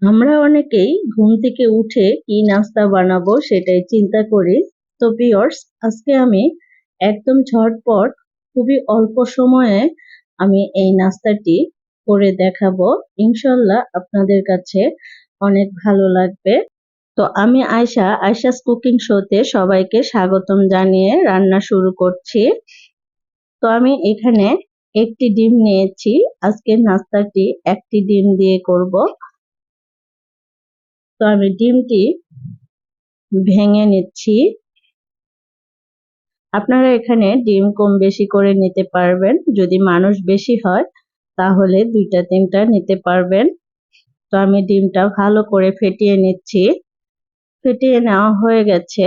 আমরা অনেকেই ঘুম থেকে উঠে কি নাস্তা বানাবো সেটাই চিন্তা করি। তো ভিউয়ার্স, আজকে আমি একদম ঝটপট খুবই অল্প সময়ে আমি এই নাস্তাটি করে দেখাবো। ইনশাল্লাহ আপনাদের কাছে অনেক ভালো লাগবে। তো আমি আয়শা's কুকিং শোতে সবাইকে স্বাগতম জানিয়ে রান্না শুরু করছি। তো আমি এখানে একটি ডিম নিয়েছি। আজকের নাস্তাটি একটি ডিম দিয়ে করব। তো আমি ডিমটি ভেঙে নিচ্ছি। আপনারা এখানে ডিম কম বেশি করে নিতে পারবেন। যদি মানুষ বেশি হয় তাহলে 2-3টা নিতে পারবেন। তো আমি ডিমটা ভালো করে ফেটিয়ে নিচ্ছি। ফেটিয়ে নেওয়া হয়ে গেছে।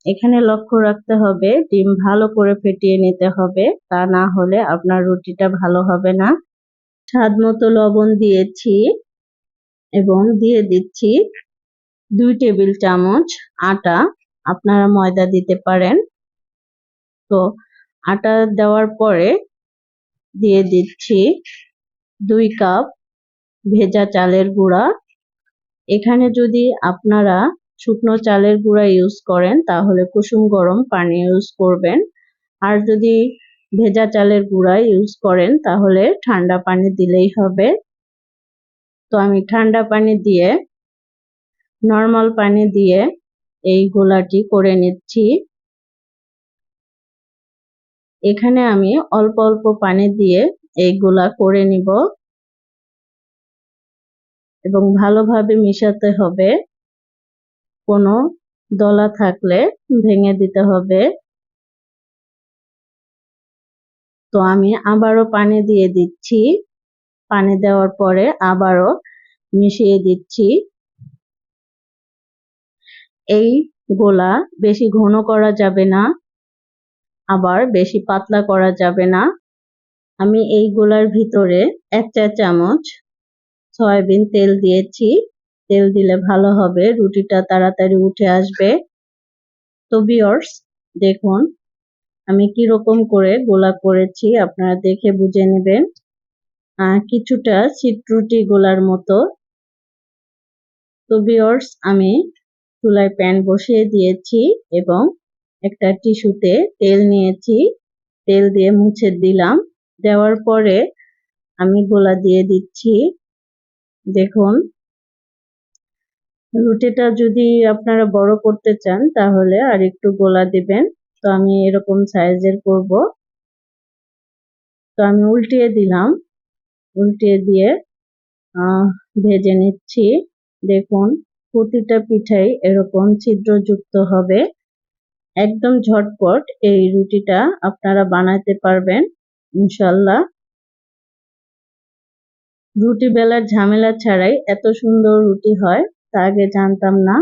এখানে লক্ষ্য রাখতে হবে ডিম ভালো করে ফেটিয়ে নিতে হবে, তা না হলে আপনার রুটিটা ভালো হবে না। স্বাদ মতো লবণ দিয়েছি এবং দিয়ে দিচ্ছি 2 টেবিল চামচ আটা। আপনারা ময়দা দিতে পারেন। তো আটা দেওয়ার পরে দিয়ে দিচ্ছি 2 কাপ ভেজা চালের গুঁড়া। এখানে যদি আপনারা শুকনো চালের গুঁড়া ইউজ করেন তাহলে কুসুম গরম পানি ইউজ করবেন। আর যদি ভেজা চালের গুঁড়া ইউজ করেন তাহলে ঠান্ডা পানি দিলেই হবে। তো আমি ঠান্ডা পানি দিয়ে নরমাল পানি দিয়ে এই গোলাটি করে নিচ্ছি। এখানে আমি অল্প অল্প পানি দিয়ে এই গোলা করে নিব এবং ভালোভাবে মিশাতে হবে। কোনো দলা থাকলে ভেঙে দিতে হবে। তো আমি আবারও পানি দিয়ে দিচ্ছি। পানি দেওয়ার পরে আবারও মিশিয়ে দিচ্ছি। এই গোলা বেশি ঘন করা যাবে না, আবার বেশি পাতলা করা যাবে না। আমি এই গোলার ভিতরে 1 চা চামচ সয়াবিন তেল দিয়েছি। তেল দিলে ভালো হবে, রুটিটা তাড়াতাড়ি উঠে আসবে। তো ভিউয়ার্স, দেখুন আমি কিরকম করে গোলা করেছি, আপনারা দেখে বুঝে নেবেন। কিছুটা চিটরুটি গোলার মতো। তো ভিউয়ার্স, আমি চুলায় প্যান বসিয়ে দিয়েছি এবং একটা টিস্যুতে তেল নিয়েছি। তেল দিয়ে মুছে দিলাম। দেওয়ার পরে আমি গোলা দিয়ে দিচ্ছি। দেখুন, রুটিটা যদি আপনারা বড় করতে চান তাহলে আর একটু গোলা দিবেন। তো আমি এরকম সাইজের করব। তো আমি উল্টিয়ে দিলাম। উল্টিয়ে দিয়ে ভেজে নিচ্ছি। দেখুন, প্রতিটা পিঠাই এরকম ছিদ্রযুক্ত হবে। একদম ঝটপট এই রুটিটা আপনারা বানাতে পারবেন ইনশাল্লাহ। রুটি বেলার ঝামেলা ছাড়াই এত সুন্দর রুটি হয় তা আগে জানতাম না।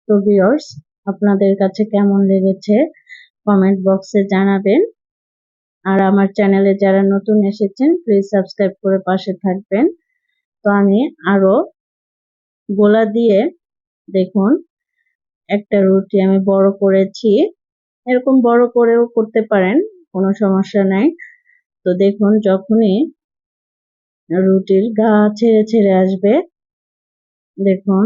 তো ভিউয়ার্স, আপনাদের কাছে কেমন লেগেছে কমেন্ট বক্সে জানাবেন। আর আমার চ্যানেলে যারা নতুন এসেছেন প্লিজ সাবস্ক্রাইব করে পাশে থাকবেন। তো আমি আরো গোলা দিয়ে দেখুন একটা রুটি আমি বড় করেছি। এরকম বড় করেও করতে পারেন, কোনো সমস্যা নাই। তো দেখুন, যখনই রুটির গা ছেড়ে ছেড়ে আসবে দেখুন,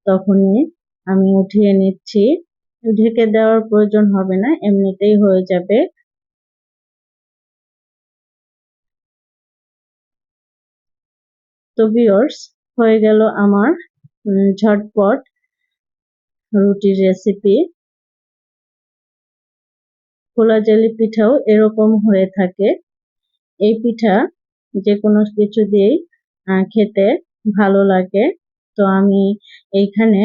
তখনই আমি উঠিয়ে নিচ্ছি। ঢেকে দেওয়ার প্রয়োজন হবে না, এমনিতেই হয়ে যাবে। তো ভিউয়ার্স, হয়ে গেল আমার ঝটপট রুটির রেসিপি। খোলা জেলি পিঠাও এরকম হয়ে থাকে। এই পিঠা যে কোনো কিছু দিয়েই খেতে ভালো লাগে। তো আমি এইখানে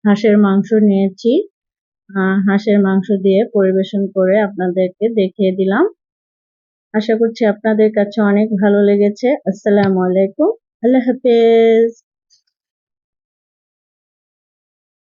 হাঁসের মাংস নিয়েছি। হাঁসের মাংস দিয়ে পরিবেশন করে আপনাদেরকে দেখিয়ে দিলাম। আশা করছি আপনাদের কাছে অনেক ভালো লেগেছে। আসসালামু আলাইকুম, আল্লাহ হাফেজ।